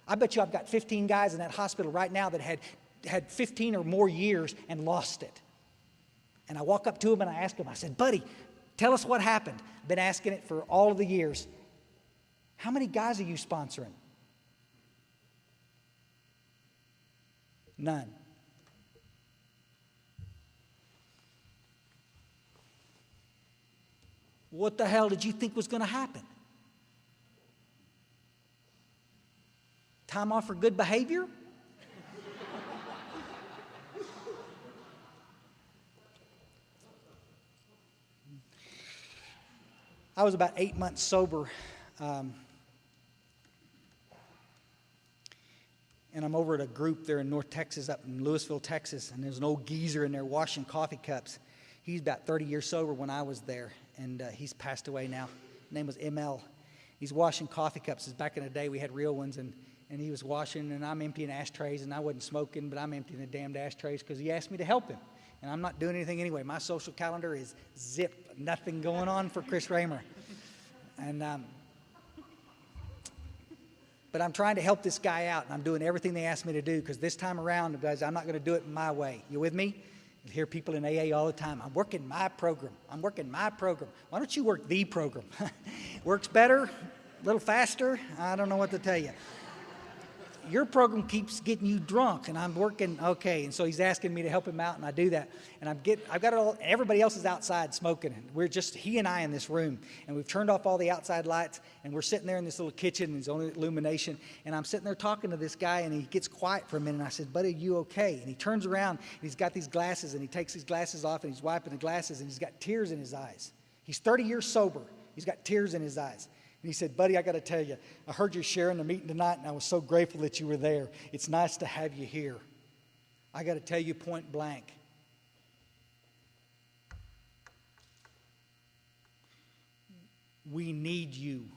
I bet you I've got 15 guys in that hospital right now that had 15 or more years and lost it. And I walk up to him and I ask him, I said, buddy, tell us what happened. I've been asking it for all of the years. How many guys are you sponsoring? None. What the hell did you think was going to happen? Time off for good behavior? I was about 8 months sober. And I'm over at a group there in North Texas, up in Lewisville, Texas, and there's an old geezer in there washing coffee cups. He's about 30 years sober when I was there, and he's passed away now. His name was ML. He's washing coffee cups. Back in the day, we had real ones, and he was washing, and I'm emptying ashtrays, and I wasn't smoking, but I'm emptying the damned ashtrays because he asked me to help him. And I'm not doing anything anyway. My social calendar is zip, nothing going on for Chris Raymer. And but I'm trying to help this guy out, and I'm doing everything they asked me to do because this time around, guys, I'm not going to do it my way. You with me? You hear people in AA all the time. I'm working my program. I'm working my program. Why don't you work the program? Works better, a little faster. I don't know what to tell you. Your program keeps getting you drunk, and I'm working, okay. And so he's asking me to help him out, and I do that. And I've got it all, everybody else is outside smoking. And we're just, he and I in this room. And we've turned off all the outside lights, and we're sitting there in this little kitchen, and there's only illumination. And I'm sitting there talking to this guy, and he gets quiet for a minute. And I said, buddy, are you okay? And he turns around, and he's got these glasses, and he takes his glasses off, and he's wiping the glasses, and he's got tears in his eyes. He's 30 years sober. He's got tears in his eyes. And he said, buddy, I got to tell you, I heard you sharing the meeting tonight, and I was so grateful that you were there. It's nice to have you here. I got to tell you point blank. We need you.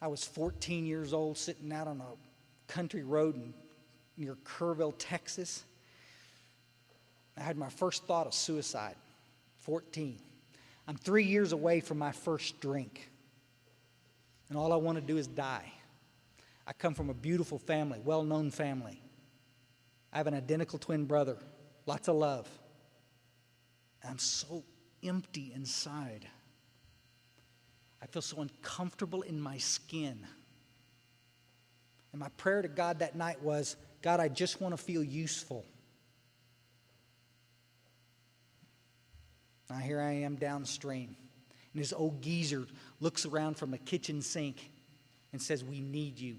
I was 14 years old sitting out on a country road near Kerrville, Texas. I had my first thought of suicide, 14. I'm 3 years away from my first drink, and all I want to do is die. I come from a beautiful family, well-known family. I have an identical twin brother, lots of love. I'm so empty inside. I feel so uncomfortable in my skin. And my prayer to God that night was, God, I just want to feel useful. Now here I am downstream. And this old geezer looks around from a kitchen sink and says, we need you.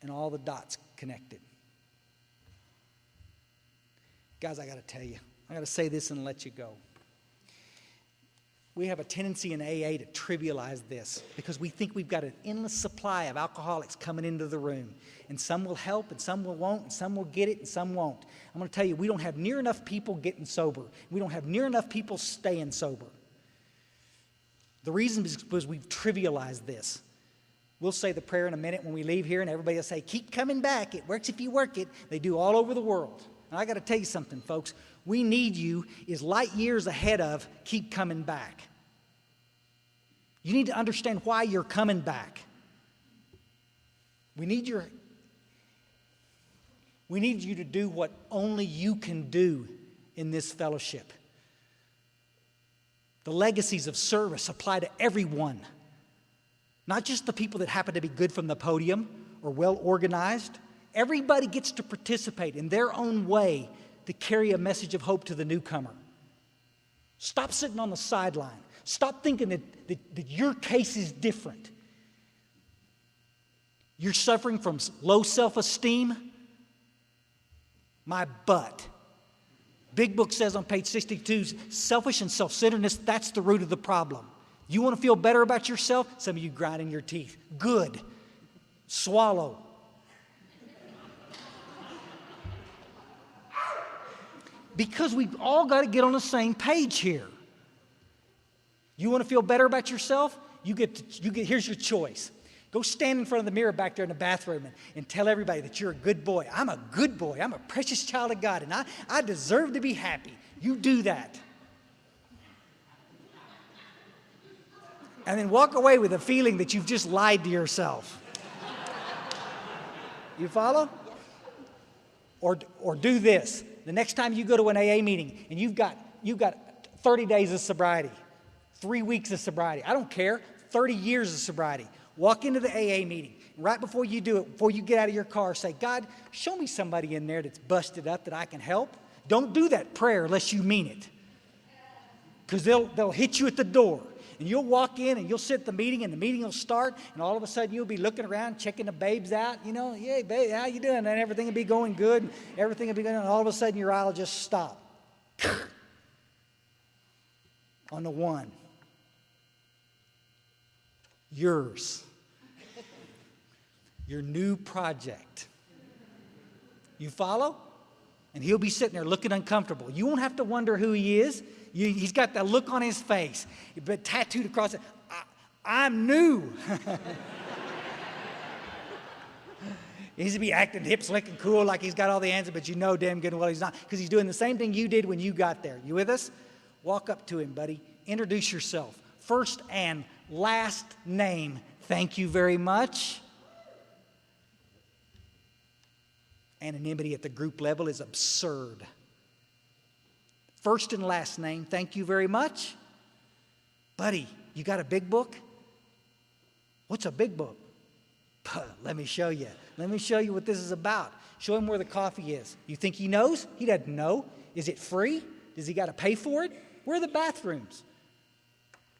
And all the dots connected. Guys, I got to tell you, I got to say this and let you go. We have a tendency in AA to trivialize this because we think we've got an endless supply of alcoholics coming into the room. And some will help and some won't, and some will get it and some won't. I'm going to tell you, we don't have near enough people getting sober. We don't have near enough people staying sober. The reason is because we've trivialized this. We'll say the prayer in a minute when we leave here, and everybody will say, keep coming back. It works if you work it. They do all over the world. And I got to tell you something, folks. We need you is light years ahead of keep coming back. You need to understand why you're coming back. We need you to do what only you can do in this fellowship. The legacies of service apply to everyone, not just the people that happen to be good from the podium or well organized. Everybody gets to participate in their own way to carry a message of hope to the newcomer. Stop sitting on the sideline. Stop thinking that your case is different. You're suffering from low self-esteem? My butt. Big Book says on page 62, selfish and self-centeredness, that's the root of the problem. You want to feel better about yourself? Some of you grinding your teeth. Good. Swallow. Because we've all got to get on the same page here. You want to feel better about yourself? Here's your choice. Go stand in front of the mirror back there in the bathroom and tell everybody that you're a good boy. I'm a good boy. I'm a precious child of God, and I deserve to be happy. You do that. And then walk away with a feeling that you've just lied to yourself. You follow? Or do this. The next time you go to an AA meeting and you've got 30 days of sobriety, 3 weeks of sobriety, I don't care, 30 years of sobriety. Walk into the AA meeting. Right before you do it, before you get out of your car, say, God, show me somebody in there that's busted up that I can help. Don't do that prayer unless you mean it. Because they'll hit you at the door. And you'll walk in and you'll sit at the meeting and the meeting will start. And all of a sudden you'll be looking around, checking the babes out. You know, yeah, babe, how you doing? And everything will be going good. And everything will be going on. And all of a sudden your eye will just stop. On the one. Yours. Your new project. You follow? And he'll be sitting there looking uncomfortable. You won't have to wonder who he is. He's got that look on his face, but tattooed across it. I'm new. He's to be acting hip, slick, and cool like he's got all the answers, but you know damn good and well he's not, because he's doing the same thing you did when you got there. You with us? Walk up to him, buddy. Introduce yourself. First and last name. Thank you very much. Anonymity at the group level is absurd. First and last name, thank you very much. Buddy, you got a big book? What's a big book? Let me show you. Let me show you what this is about. Show him where the coffee is. You think he knows? He doesn't know. Is it free? Does he got to pay for it? Where are the bathrooms?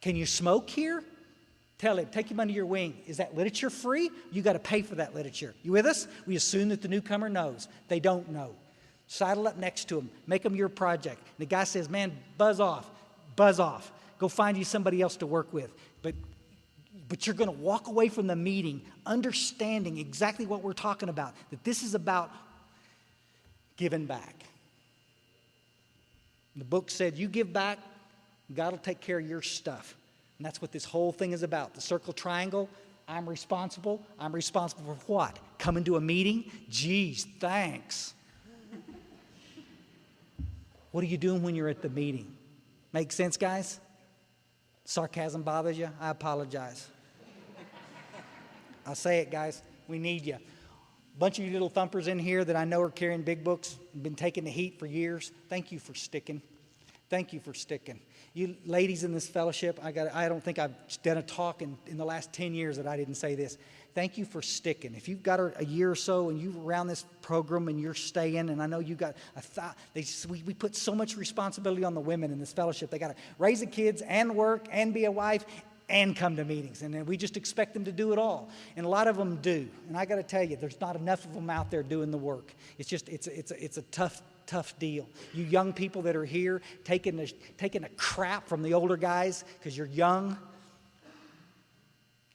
Can you smoke here? Tell him, take him under your wing. Is that literature free? You got to pay for that literature. You with us? We assume that the newcomer knows. They don't know. Sidle up next to him. Make them your project. And the guy says, man, buzz off. Buzz off. Go find you somebody else to work with. But you're going to walk away from the meeting understanding exactly what we're talking about. That this is about giving back. The book said, you give back, God will take care of your stuff. And that's what this whole thing is about. The circle triangle, I'm responsible. I'm responsible for what? Coming to a meeting? Geez, thanks. What are you doing when you're at the meeting? Make sense, guys? Sarcasm bothers you? I apologize. I'll say it, guys. We need you. A bunch of you little thumpers in here that I know are carrying big books, been taking the heat for years. Thank you for sticking. Thank you for sticking. You ladies in this fellowship, I don't think I've done a talk in the last 10 years that I didn't say this. Thank you for sticking. If you've got a year or so and you're around this program and you're staying, and I know you've got we put so much responsibility on the women in this fellowship. They got to raise the kids and work and be a wife and come to meetings. And then we just expect them to do it all. And a lot of them do. And I got to tell you, there's not enough of them out there doing the work. It's just, it's a tough deal. You young people that are here taking the crap from the older guys because you're young.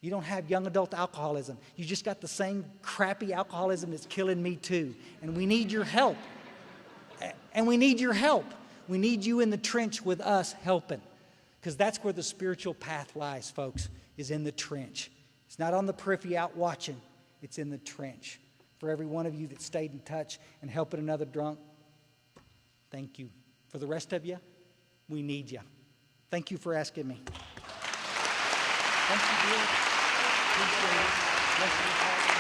You don't have young adult alcoholism. You just got the same crappy alcoholism that's killing me too. And we need your help. And we need your help. We need you in the trench with us helping. Because that's where the spiritual path lies, folks, is in the trench. It's not on the periphery out watching. It's in the trench. For every one of you that stayed in touch and helping another drunk, thank you. For the rest of you, we need you. Thank you for asking me. Thank you, dear. Appreciate it. Bless you.